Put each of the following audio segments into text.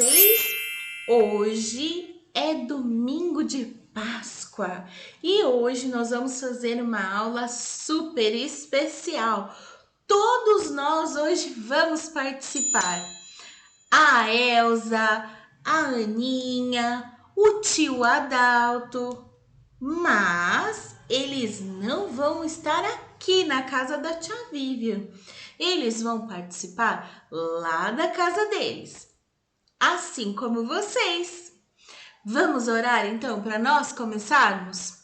vocês? Hoje é domingo de Páscoa e hoje nós vamos fazer uma aula super especial. Todos nós hoje vamos participar. A Elsa, a Aninha, o tio Adalto, mas eles não vão estar aqui na casa da tia Vivian. Eles vão participar lá da casa deles, assim como vocês. Vamos orar então para nós começarmos?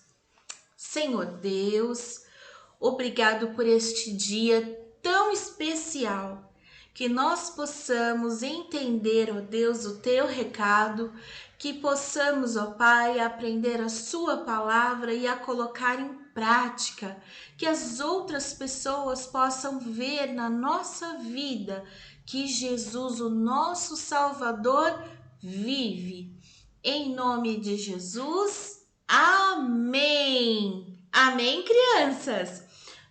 Senhor Deus, obrigado por este dia tão especial. Que nós possamos entender, ó Deus, o teu recado, que possamos, ó Pai, aprender a sua palavra e a colocar em prática, que as outras pessoas possam ver na nossa vida que Jesus, o nosso Salvador, vive. Em nome de Jesus, amém! Amém, crianças?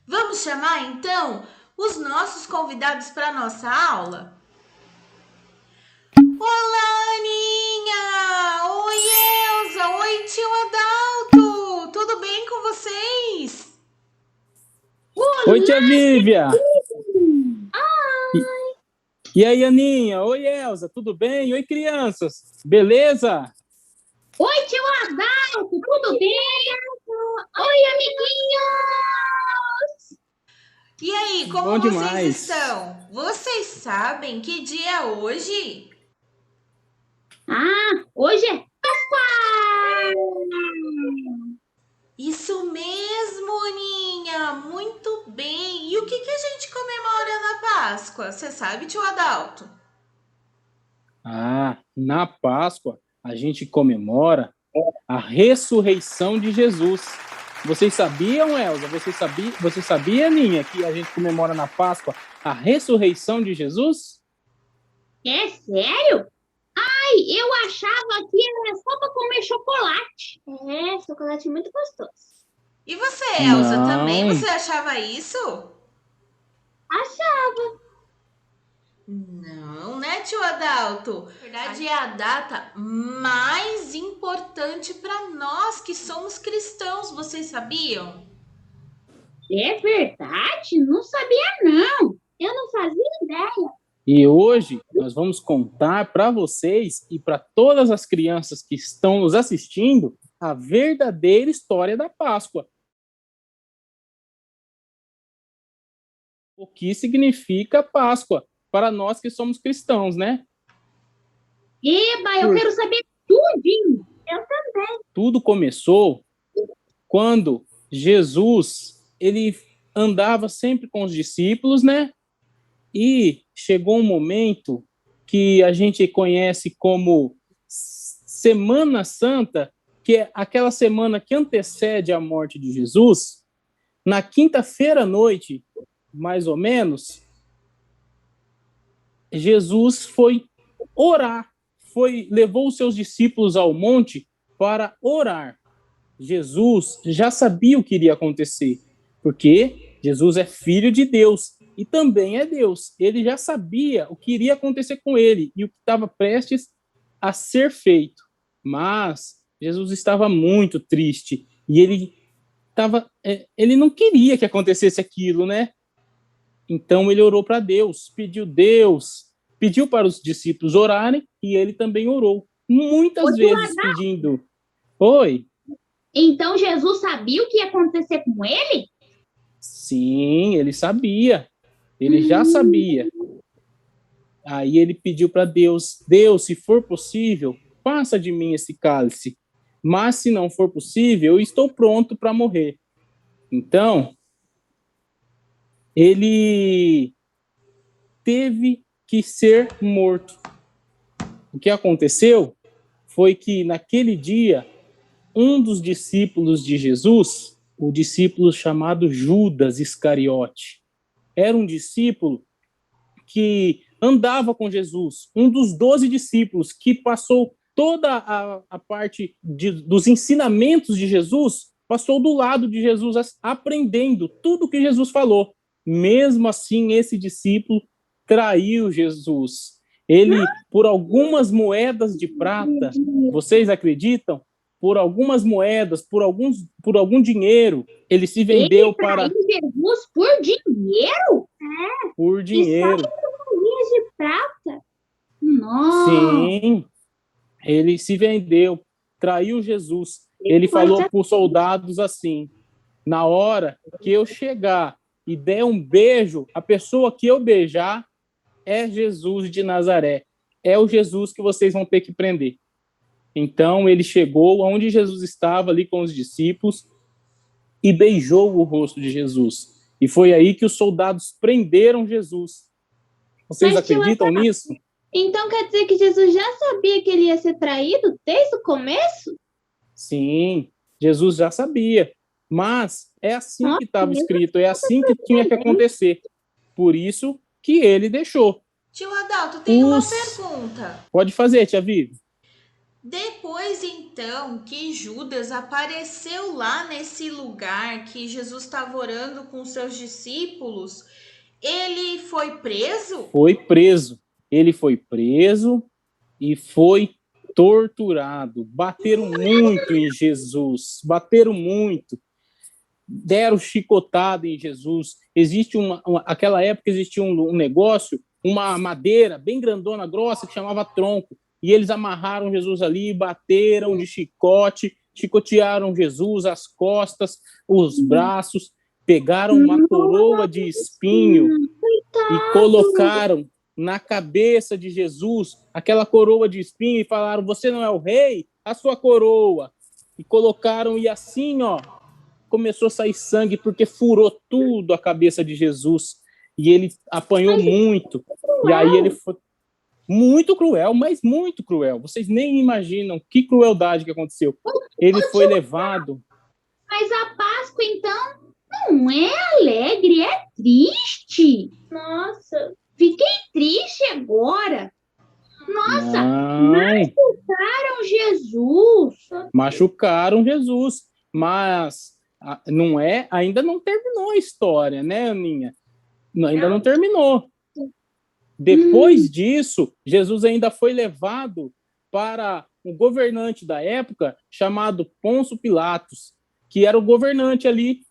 Vamos chamar então os nossos convidados para a nossa aula? Olá, Aninha! Oi, Elsa! Oi, tio Adalto! Tudo bem com vocês? Oi, tia Vívia! E aí, Aninha? Oi, Elsa, tudo bem? Oi, crianças, beleza? Oi, tio Adalto, tudo bem? Oi, amiguinhos! E aí, como Bom vocês demais. estão? Vocês sabem que dia é hoje? Hoje é Páscoa! Isso mesmo, Aninha! Muito bem! E o que a gente comemora na Páscoa? Você sabe, tio Adalto? Na Páscoa, a gente comemora a ressurreição de Jesus. Vocês sabiam, Elsa? Você sabia, Aninha, que a gente comemora na Páscoa a ressurreição de Jesus? É sério? Eu achava que era só para comer chocolate. É, chocolate muito gostoso. E você, Elsa, Não. também? Você achava isso? Achava. Não, né, tio Adalto? Na verdade, é a data mais importante para nós que somos cristãos. Vocês sabiam? É verdade? Não sabia, não. Eu não fazia ideia. E hoje nós vamos contar para vocês e para todas as crianças que estão nos assistindo a verdadeira história da Páscoa. O que significa Páscoa para nós que somos cristãos, né? Eba, eu quero saber tudinho. Eu também. Tudo começou quando Jesus, ele andava sempre com os discípulos, né? E chegou um momento que a gente conhece como Semana Santa, que é aquela semana que antecede a morte de Jesus. Na quinta-feira à noite, mais ou menos, Jesus foi orar, levou os seus discípulos ao monte para orar. Jesus já sabia o que iria acontecer, porque Jesus é filho de Deus e também é Deus. Ele já sabia o que iria acontecer com ele e o que estava prestes a ser feito. Mas Jesus estava muito triste e ele não queria que acontecesse aquilo, né? Então ele orou para Deus, pediu para os discípulos orarem e ele também orou. Muitas vezes pedindo. Oi? Então Jesus sabia o que ia acontecer com ele? Sim, ele sabia. Ele já sabia. Aí ele pediu para Deus: Deus, se for possível, passa de mim esse cálice. Mas se não for possível, eu estou pronto para morrer. Então, ele teve que ser morto. O que aconteceu foi que naquele dia, um dos discípulos de Jesus, o discípulo chamado Judas Iscariote, era um discípulo que andava com Jesus, um dos 12 discípulos que passou toda a parte dos ensinamentos de Jesus, passou do lado de Jesus aprendendo tudo que Jesus falou. Mesmo assim, esse discípulo traiu Jesus. Ele, por algumas moedas de prata, vocês acreditam? Por algumas moedas, por algum dinheiro, ele se vendeu Ele traiu Jesus por por e só dinheiro. moedinhas de prata. Nossa. Sim, ele se vendeu, traiu Jesus. Ele falou para os soldados assim: na hora que eu chegar e der um beijo, a pessoa que eu beijar é Jesus de Nazaré. É o Jesus que vocês vão ter que prender. Então ele chegou onde Jesus estava ali com os discípulos e beijou o rosto de Jesus. E foi aí que os soldados prenderam Jesus. Vocês acreditam nisso? Então quer dizer que Jesus já sabia que ele ia ser traído desde o começo? Sim, Jesus já sabia. Mas é assim que estava escrito, é assim que tinha que acontecer. Por isso que ele deixou. Tio Adalto, tem uma pergunta. Pode fazer, tia Vivi. Depois, então, que Judas apareceu lá nesse lugar que Jesus estava orando com seus discípulos, ele foi preso? Foi preso. Ele foi preso e foi torturado. Bateram muito em Jesus. Bateram muito. Deram chicotada em Jesus. Existe aquela época existia um negócio, uma madeira bem grandona, grossa, que chamava tronco. E eles amarraram Jesus ali, bateram de chicote, chicotearam Jesus, as costas, os braços, pegaram uma coroa de espinho e colocaram na cabeça de Jesus aquela coroa de espinho e falaram: você não é o rei? A sua coroa. E colocaram, e assim, ó, começou a sair sangue porque furou tudo a cabeça de Jesus. E ele apanhou muito. E aí ele foi muito cruel, mas muito cruel. Vocês nem imaginam que crueldade que aconteceu. Ele foi levado. Mas a Páscoa, então, não é alegre, é triste. Nossa, fiquei triste agora. Nossa, machucaram Jesus. Machucaram Jesus. Mas não é, ainda não terminou a história, né, Aninha? Ainda não terminou. Depois disso, Jesus ainda foi levado para um governante da época chamado Pôncio Pilatos, que era o governante ali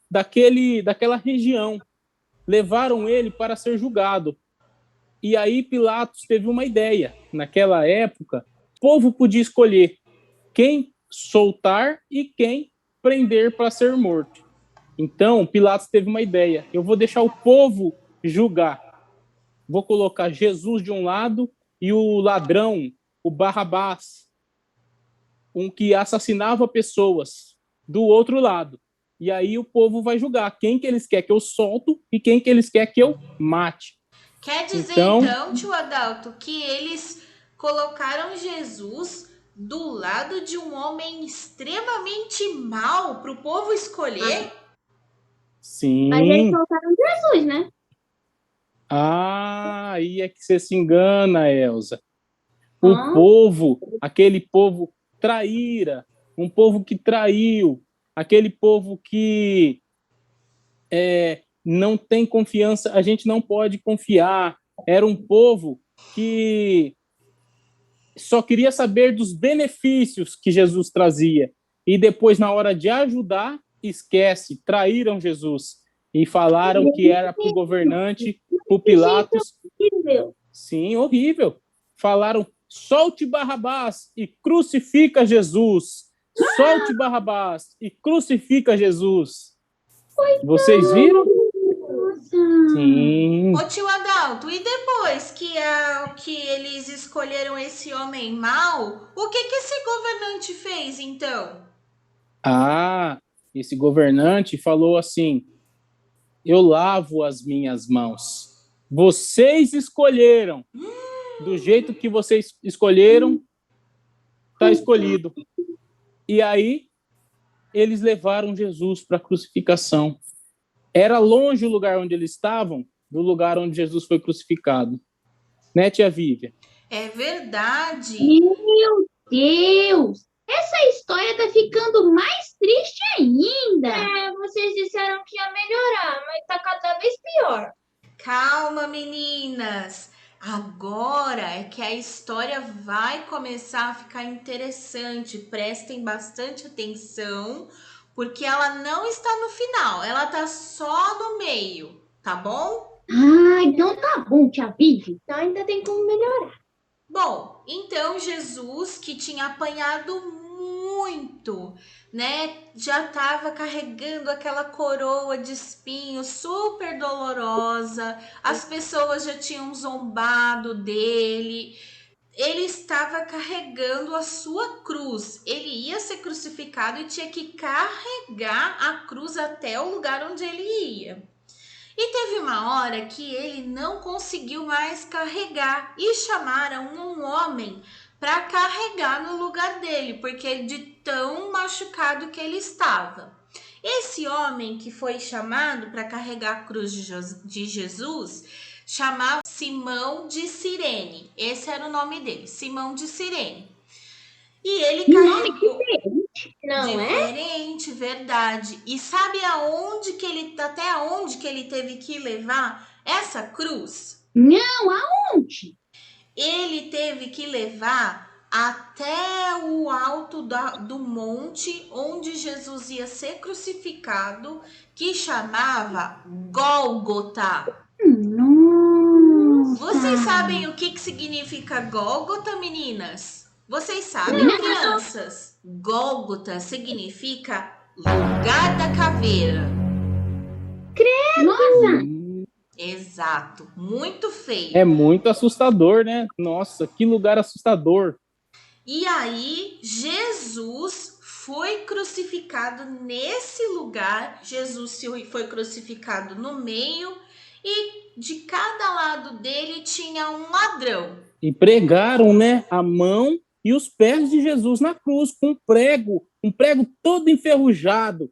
daquela região. Levaram ele para ser julgado. E aí Pilatos teve uma ideia. Naquela época, o povo podia escolher quem soltar e quem prender para ser morto. Então, Pilatos teve uma ideia. Eu vou deixar o povo julgar. Vou colocar Jesus de um lado e o ladrão, o Barrabás, um que assassinava pessoas, do outro lado. E aí o povo vai julgar quem que eles querem que eu solto e quem que eles querem que eu mate. Quer dizer, então, tio Adalto, que eles colocaram Jesus do lado de um homem extremamente mau para o povo escolher? Sim. Mas eles colocaram Jesus, né? Ah, aí é que você se engana, Elza. O povo, aquele povo traíra, um povo que traiu, aquele povo que não tem confiança, a gente não pode confiar. Era um povo que só queria saber dos benefícios que Jesus trazia. E depois, na hora de ajudar, esquece, traíram Jesus. E falaram que era para o governante, para o Pilatos. Sim, horrível. Falaram: solte Barrabás e crucifica Jesus. Solte Barrabás e crucifica Jesus. Vocês viram? Sim. Ô tio Adalto, e depois que eles escolheram esse homem mau, o que esse governante fez então? Ah, esse governante falou assim: eu lavo as minhas mãos. Vocês escolheram. Do jeito que vocês escolheram, está escolhido. E aí, eles levaram Jesus para a crucificação. Era longe o lugar onde eles estavam do lugar onde Jesus foi crucificado. Né, tia Vívia? É verdade. Meu Deus! Essa história tá ficando mais triste ainda. Vocês disseram que ia melhorar, mas tá cada vez pior. Calma, meninas. Agora é que a história vai começar a ficar interessante. Prestem bastante atenção, porque ela não está no final, ela tá só no meio, tá bom? Ah, então tá bom, tia Vivi. Então ainda tem como melhorar. Bom, então Jesus, que tinha apanhado muito, né? Já estava carregando aquela coroa de espinhos super dolorosa, as pessoas já tinham zombado dele. Ele estava carregando a sua cruz. Ele ia ser crucificado e tinha que carregar a cruz até o lugar onde ele ia. E teve uma hora que ele não conseguiu mais carregar e chamaram um homem para carregar no lugar dele, porque de tão machucado que ele estava. Esse homem que foi chamado para carregar a cruz de Jesus chamava Simão de Cirene. Esse era o nome dele, Simão de Cirene. E ele Que nome carregou. diferente, não é? Diferente, verdade. E sabe aonde que ele, até aonde que ele teve que levar essa cruz? Não, aonde? Ele teve que levar até o alto do monte onde Jesus ia ser crucificado, que chamava Gólgota. Vocês Nossa! sabem o que significa Gólgota, meninas? Vocês sabem, crianças? Gólgota significa lugar da caveira. Nossa! Exato, muito feio. É muito assustador, né? Nossa, que lugar assustador. E aí, Jesus foi crucificado nesse lugar. Jesus foi crucificado no meio e de cada lado dele tinha um ladrão. E pregaram, né, a mão e os pés de Jesus na cruz com um prego todo enferrujado,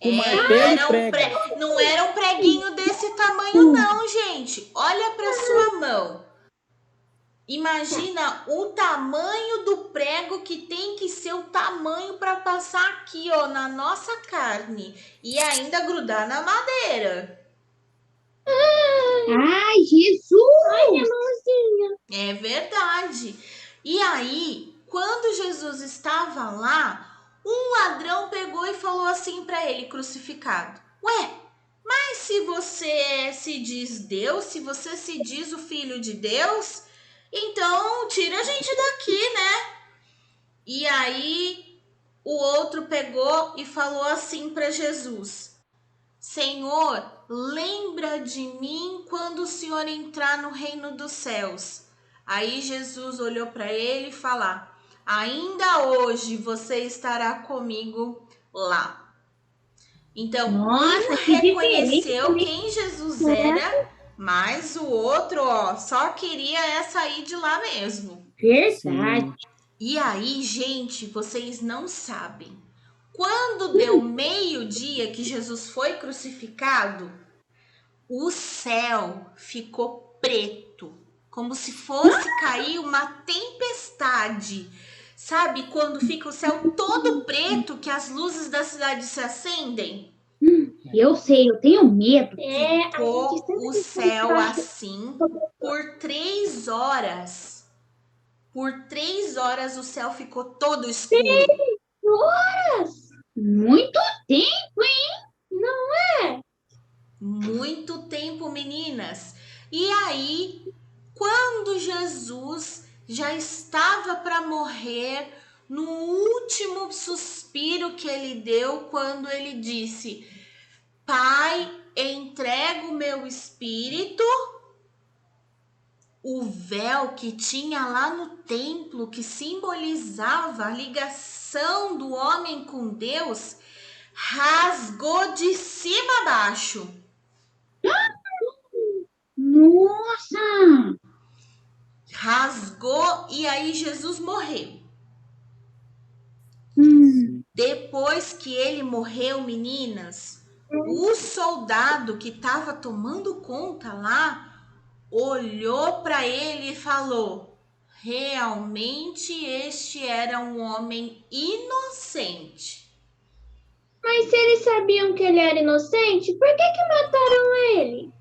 com martelo e prego. Não era um preguinho desse tamanho não, gente. Olha para sua mão. Imagina o tamanho do prego que tem que ser o tamanho para passar aqui, ó, na nossa carne e ainda grudar na madeira. Ai, Jesus! Ai, minha mãozinha! É verdade. E aí, quando Jesus estava lá, um ladrão pegou e falou assim para ele, crucificado: Ué, mas se você se diz Deus, se você se diz o Filho de Deus, então tira a gente daqui, né? E aí o outro pegou e falou assim para Jesus: Senhor, lembra de mim quando o Senhor entrar no reino dos céus. Aí Jesus olhou para ele e falou: ainda hoje você estará comigo lá. Então, Nossa, um que reconheceu diferente. quem Jesus era, mas o outro, ó, só queria sair de lá mesmo. Verdade. Sim. E aí, gente, vocês não sabem. Quando deu meio-dia que Jesus foi crucificado, o céu ficou preto, como se fosse cair uma tempestade. Sabe quando fica o céu todo preto, que as luzes da cidade se acendem? Eu sei, eu tenho medo. Ficou o céu assim por 3 horas. Por 3 horas o céu ficou todo escuro. Horas! Muito tempo, hein? Muito tempo, meninas. E aí, quando Jesus já estava para morrer, no último suspiro que ele deu, quando ele disse: Pai, entrego o meu espírito. O véu que tinha lá no templo, que simbolizava a ligação do homem com Deus, rasgou de cima a baixo. Nossa! Rasgou e aí Jesus morreu. Depois que ele morreu, meninas, o soldado que estava tomando conta lá olhou para ele e falou: realmente este era um homem inocente. Mas se eles sabiam que ele era inocente, por que mataram ele?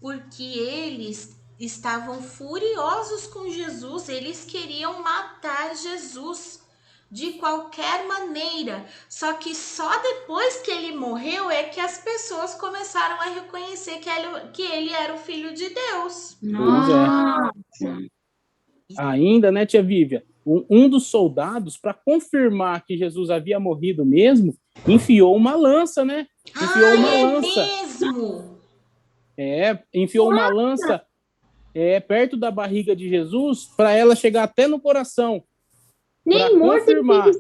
Porque eles estavam furiosos com Jesus, eles queriam matar Jesus de qualquer maneira. Só que só depois que ele morreu é que as pessoas começaram a reconhecer que ele era o Filho de Deus. Pois é. Ainda, né, tia Vívia? Um dos soldados, para confirmar que Jesus havia morrido mesmo, enfiou uma lança, né? Enfiou uma lança. Mesmo? Enfiou uma lança perto da barriga de Jesus para ela chegar até no coração. Nem morto confirmar.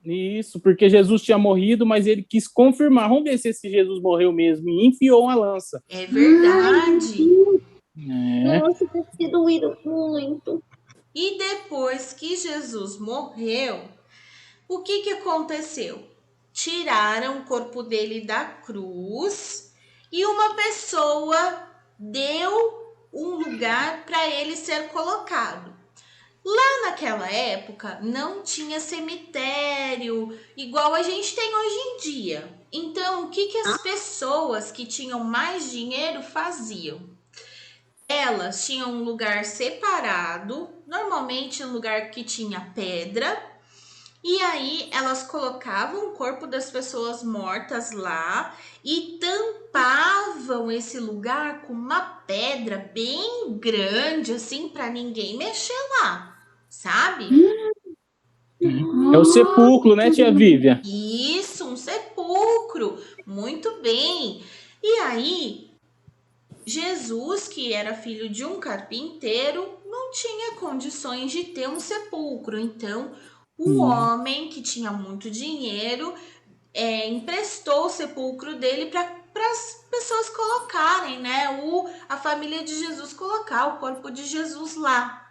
Isso, porque Jesus tinha morrido, mas ele quis confirmar. Vamos ver se esse Jesus morreu mesmo. E enfiou uma lança. É verdade. Nossa, deve ter doído muito. E depois que Jesus morreu, o que aconteceu? Tiraram o corpo dele da cruz e uma pessoa deu um lugar para ele ser colocado. Lá naquela época não tinha cemitério igual a gente tem hoje em dia. Então, o que as pessoas que tinham mais dinheiro faziam? Elas tinham um lugar separado, normalmente um lugar que tinha pedra, e aí elas colocavam o corpo das pessoas mortas lá e tampavam esse lugar com uma pedra bem grande, assim, para ninguém mexer lá, sabe? É o sepulcro, né, tia Vívia? Isso, um sepulcro. Muito bem. E aí, Jesus, que era filho de um carpinteiro, não tinha condições de ter um sepulcro. Então, o homem que tinha muito dinheiro emprestou o sepulcro dele para as pessoas colocarem, né? A família de Jesus colocar o corpo de Jesus lá.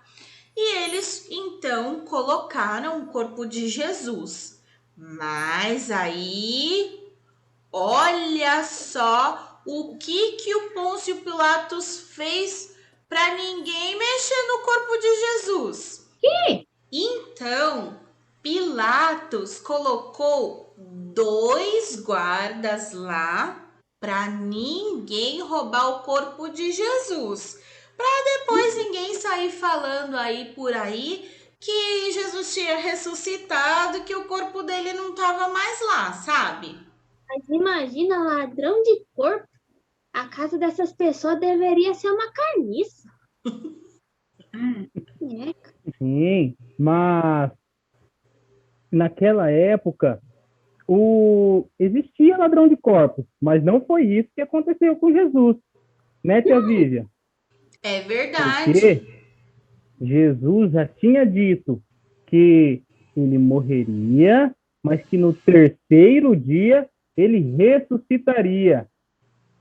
E eles então colocaram o corpo de Jesus. Mas aí, olha só o que o Pôncio Pilatos fez para ninguém mexer no corpo de Jesus. Que? Então, Pilatos colocou 2 guardas lá para ninguém roubar o corpo de Jesus. Para depois ninguém sair falando aí por aí que Jesus tinha ressuscitado, que o corpo dele não estava mais lá, sabe? Mas imagina, ladrão de corpo. A casa dessas pessoas deveria ser uma carniça. Sim, mas naquela época existia ladrão de corpos, mas não foi isso que aconteceu com Jesus, né, tia Vívia? É verdade. Porque Jesus já tinha dito que ele morreria, mas que no terceiro dia ele ressuscitaria.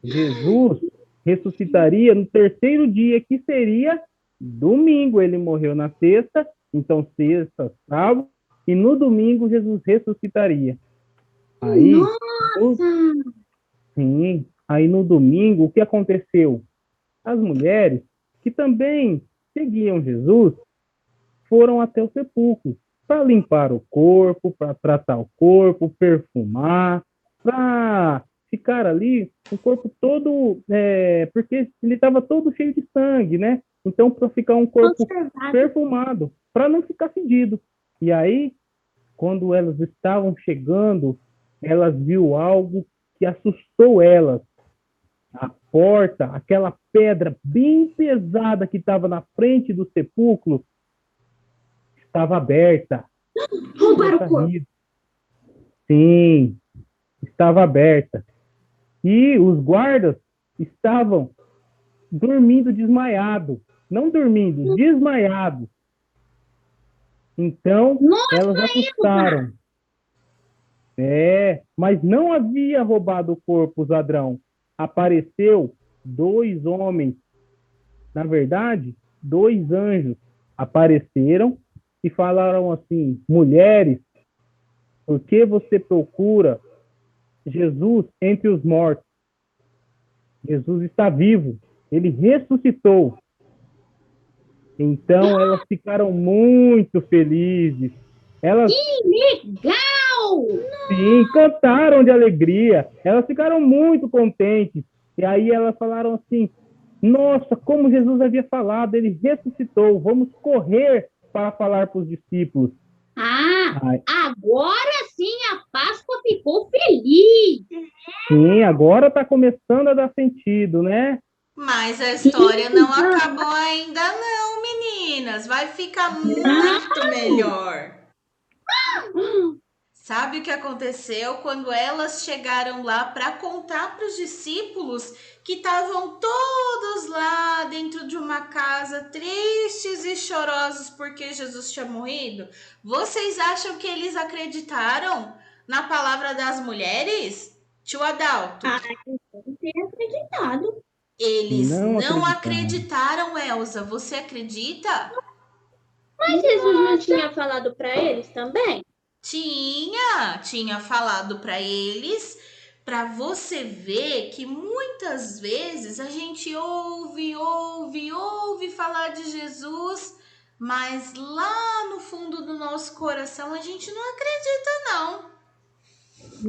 Jesus ressuscitaria no terceiro dia, que seria domingo. Ele morreu na sexta, então sexta, sábado, e no domingo Jesus ressuscitaria. Aí, sim, aí no domingo, o que aconteceu? As mulheres, que também seguiam Jesus, foram até o sepulcro para limpar o corpo, para tratar o corpo, perfumar, para ficar ali, o corpo todo, porque ele estava todo cheio de sangue, né? Então, para ficar um corpo perfumado, para não ficar fedido. E aí, quando elas estavam chegando, elas viu algo que assustou elas. A porta, aquela pedra bem pesada que estava na frente do sepulcro, estava aberta. Roubaram o corpo. Sim, estava aberta. E os guardas estavam dormindo desmaiado. Não dormindo, desmaiados. Então, elas assustaram. Mas não havia roubado o corpo, os ladrão. Apareceu 2 homens. Na verdade, 2 anjos apareceram e falaram assim: mulheres, por que você procura Jesus entre os mortos? Jesus está vivo, ele ressuscitou. Então elas ficaram muito felizes. Elas, que legal! sim, cantaram de alegria. Elas ficaram muito contentes. E aí elas falaram assim: Nossa, como Jesus havia falado, ele ressuscitou. Vamos correr para falar para os discípulos. Ai, Agora sim a Páscoa ficou feliz. sim, agora está começando a dar sentido, né? Mas a história não acabou ainda não, meninas. Vai ficar muito melhor. Sabe o que aconteceu quando elas chegaram lá para contar para os discípulos que estavam todos lá dentro de uma casa, tristes e chorosos porque Jesus tinha morrido? Vocês acham que eles acreditaram na palavra das mulheres? Tio Adalto, Não tenho acreditado. eles Não não acreditaram. acreditaram, Elsa. Você acredita? Mas Jesus não tinha falado para eles também? Tinha falado para eles, para você ver que muitas vezes a gente ouve falar de Jesus, mas lá no fundo do nosso coração a gente não acredita não.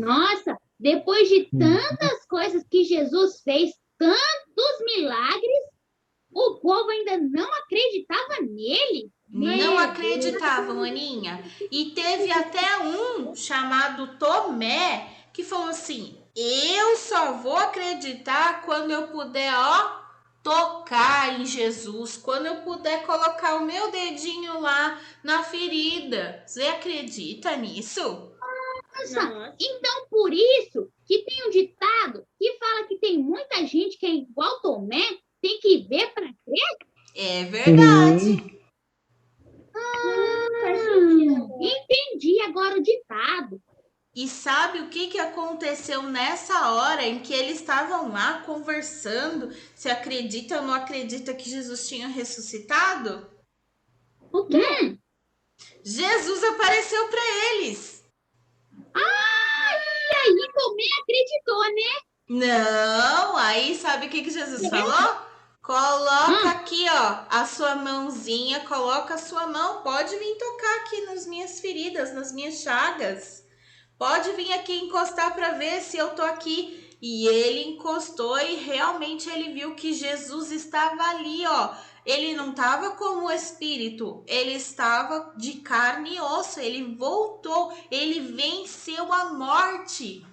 Nossa, depois de Hum. tantas coisas que Jesus fez, tantos milagres, o povo ainda não acreditava nele? Não acreditavam, Aninha. E teve até um chamado Tomé que falou assim: eu só vou acreditar quando eu puder, ó, tocar em Jesus, quando eu puder colocar o meu dedinho lá na ferida. Você acredita nisso? Nossa, então por isso que tem um ditado que fala que tem muita gente que é igual Tomé, tem que ver para crer. É verdade. Entendi agora o ditado. E sabe o que aconteceu nessa hora em que eles estavam lá conversando? Se acredita ou não acredita que Jesus tinha ressuscitado? O quê? Jesus apareceu para eles. E aí Tomé acreditou, né? Não, aí sabe o que Jesus falou? Coloca aqui, ó, a sua mãozinha, coloca a sua mão, pode vir tocar aqui nas minhas feridas, nas minhas chagas. Pode vir aqui encostar para ver se eu tô aqui. E ele encostou e realmente ele viu que Jesus estava ali, ó. Ele não estava como espírito, ele estava de carne e osso. Ele voltou, ele venceu a morte.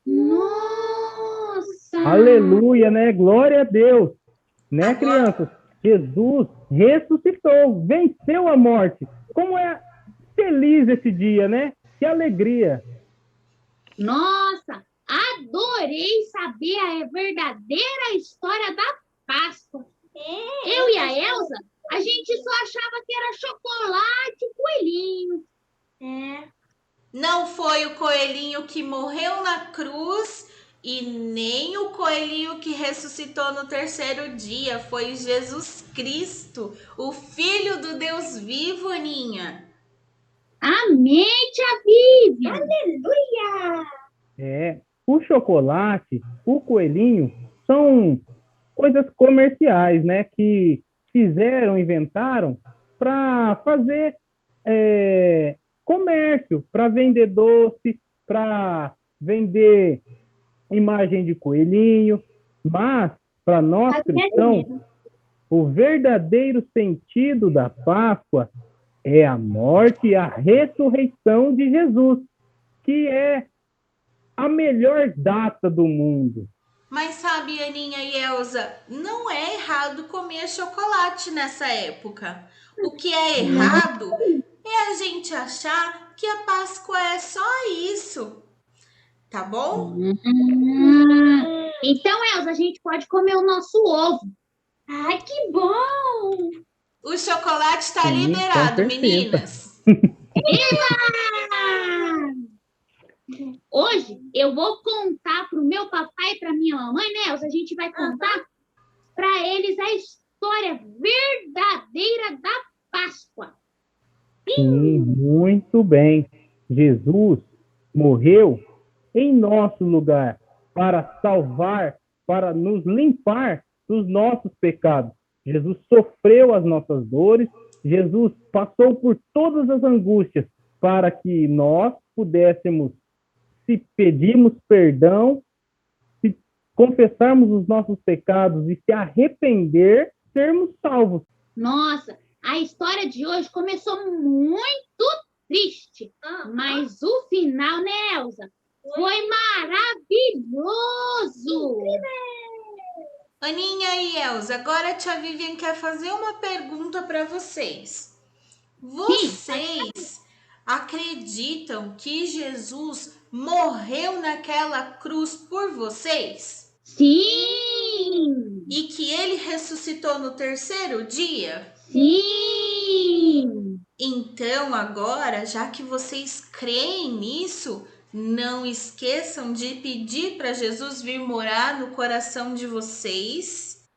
Nossa! Aleluia, né? Glória a Deus. Né, Agora, crianças? Jesus ressuscitou, venceu a morte. Como é feliz esse dia, né? Que alegria. Nossa! Adorei saber a verdadeira história da Páscoa. Eu e a Elsa, a gente só achava que era chocolate e coelhinho. não foi o coelhinho que morreu na cruz e nem o coelhinho que ressuscitou no terceiro dia. Foi Jesus Cristo, o Filho do Deus vivo, Aninha. Amém, tia Vivi! Aleluia! O chocolate, o coelhinho, são coisas comerciais, né? Que inventaram para fazer comércio, para vender doce, para vender imagem de coelhinho. Mas, para nós cristãos, o verdadeiro sentido da Páscoa é a morte e a ressurreição de Jesus, que é a melhor data do mundo. Mas sabe, Aninha e Elsa, não é errado comer chocolate nessa época. O que é errado é a gente achar que a Páscoa é só isso, tá bom? Então, Elsa, a gente pode comer o nosso ovo. Ai, que bom! O chocolate está Sim, liberado, com certeza. meninas. Hoje eu vou contar para o meu papai e para minha mamãe, né, Elsa? A gente vai contar para eles a história verdadeira da Páscoa. Sim, muito bem. Jesus morreu em nosso lugar para salvar, para nos limpar dos nossos pecados. Jesus sofreu as nossas dores, Jesus passou por todas as angústias para que nós pudéssemos, se pedirmos perdão, se confessarmos os nossos pecados e se arrepender, sermos salvos. Nossa, a história de hoje começou muito triste, mas o final, né, Elza? Foi maravilhoso! Aninha e Elza, agora a tia Vivian quer fazer uma pergunta para vocês. Vocês acreditam que Jesus morreu naquela cruz por vocês? Sim! E que ele ressuscitou no terceiro dia? Sim! Então, agora, já que vocês creem nisso, não esqueçam de pedir para Jesus vir morar no coração de vocês,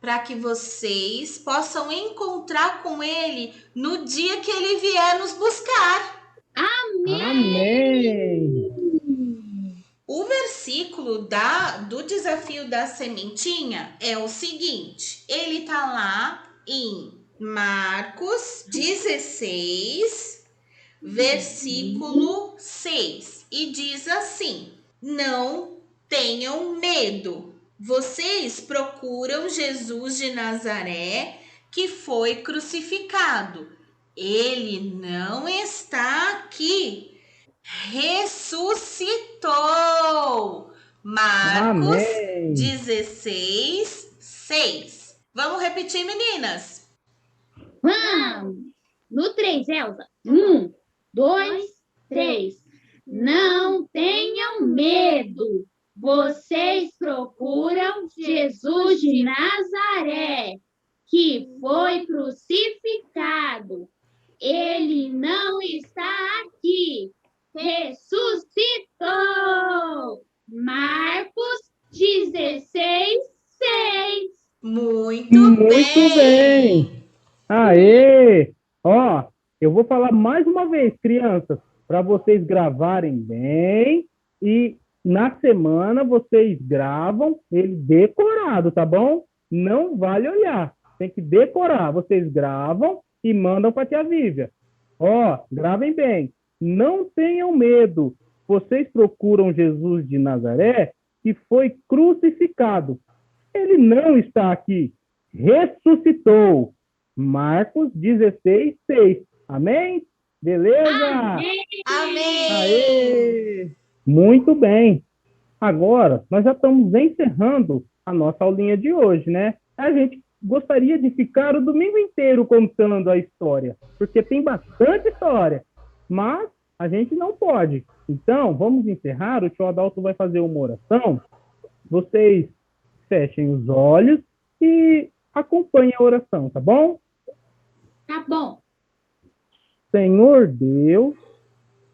para que vocês possam encontrar com ele no dia que ele vier nos buscar. Amém! O versículo do desafio da sementinha é o seguinte, ele está lá em Marcos 16, versículo 6, e diz assim: não tenham medo, vocês procuram Jesus de Nazaré, que foi crucificado. Ele não está aqui, ressuscitou. Marcos Amém. 16, 6. Vamos repetir, meninas? Vamos! No 3, Elza. 1, 2, 3. Não tenham medo. Vocês procuram Jesus de Nazaré, que foi crucificado. Ele não está aqui. Ressuscitou. Marcos 16, 6. Muito bem. Aê! Ó, eu vou falar mais uma vez, crianças, para vocês gravarem bem e na semana vocês gravam ele decorado, tá bom? Não vale olhar, tem que decorar. Vocês gravam e mandam para a tia Vívia. Ó, gravem bem. Não tenham medo. Vocês procuram Jesus de Nazaré, que foi crucificado. Ele não está aqui. Ressuscitou. Marcos 16, 6. Amém? Beleza? Amém. Aê! Muito bem. Agora, nós já estamos encerrando a nossa aulinha de hoje, né? A gente gostaria de ficar o domingo inteiro contando a história, porque tem bastante história, mas a gente não pode. Então, vamos encerrar. O tio Adalto vai fazer uma oração. Vocês fechem os olhos e acompanhem a oração, tá bom? Tá bom. Senhor Deus,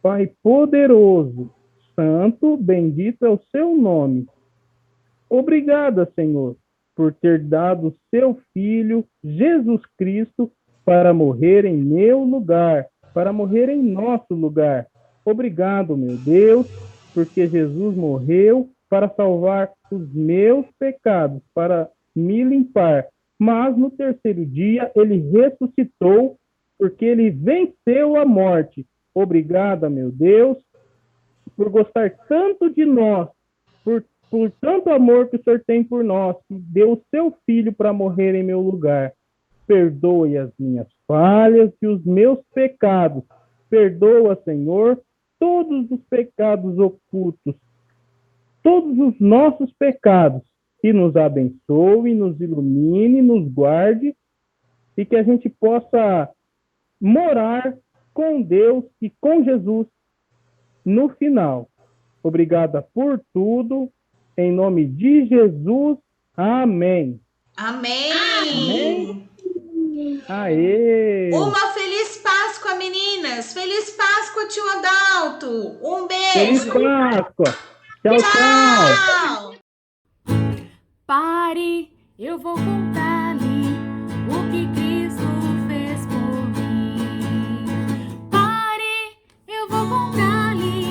Pai poderoso, santo, bendito é o seu nome. Obrigada, Senhor, por ter dado seu Filho, Jesus Cristo, para morrer em meu lugar, para morrer em nosso lugar. Obrigado, meu Deus, porque Jesus morreu para salvar os meus pecados, para me limpar. Mas no terceiro dia ele ressuscitou, porque ele venceu a morte. Obrigada, meu Deus, por gostar tanto de nós, por tanto amor que o Senhor tem por nós, que deu o seu Filho para morrer em meu lugar. Perdoe as minhas falhas e os meus pecados. Perdoa, Senhor, todos os pecados ocultos, todos os nossos pecados, e nos abençoe, nos ilumine, nos guarde, e que a gente possa morar com Deus e com Jesus no final. Obrigada por tudo, em nome de Jesus, amém. Amém. Amém. Aê! Uma feliz Páscoa, meninas. Feliz Páscoa, tio Adalto. Um Feliz beijo. Páscoa! Tchau, tchau! Tchau. Pare, eu vou contar-lhe o que Cristo fez por mim. Pare, eu vou contar-lhe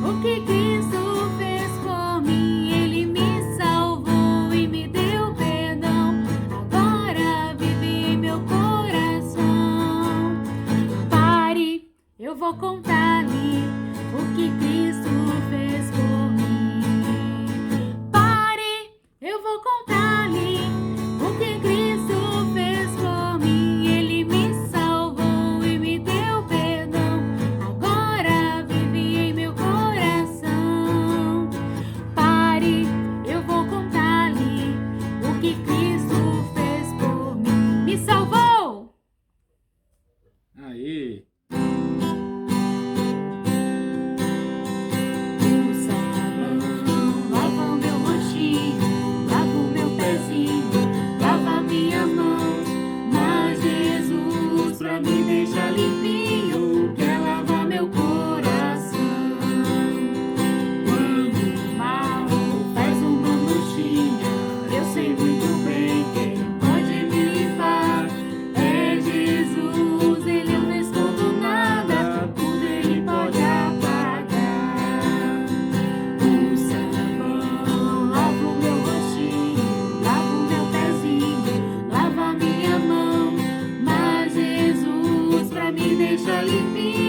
o que Cristo fez por mim. Ele me salvou e me deu perdão. Agora vive em meu coração. Pare, eu vou contar-lhe o que Cristo fez por mim. Pare, vou contar-lhe o que Cristo fez por mim. Ele me salvou e me deu perdão. Agora vive em meu coração. Pare, eu vou contar-lhe o que Cristo fez por mim. Me salvou! Aê! O sabão lava o meu rostinho, lava o meu pezinho, lava minhas mãos. Mas Jesus pra me deixar limpinho quer lavar meu coração. Quando o mal faz uma manchinha, eu sei muito bem quem pode me limpar. É Jesus, ele eu não escondo nada, tudo ele pode apagar. O sabão lava o meu rostinho, lava o meu pezinho, lava minha mão. Mas Jesus pra me deixar limpinho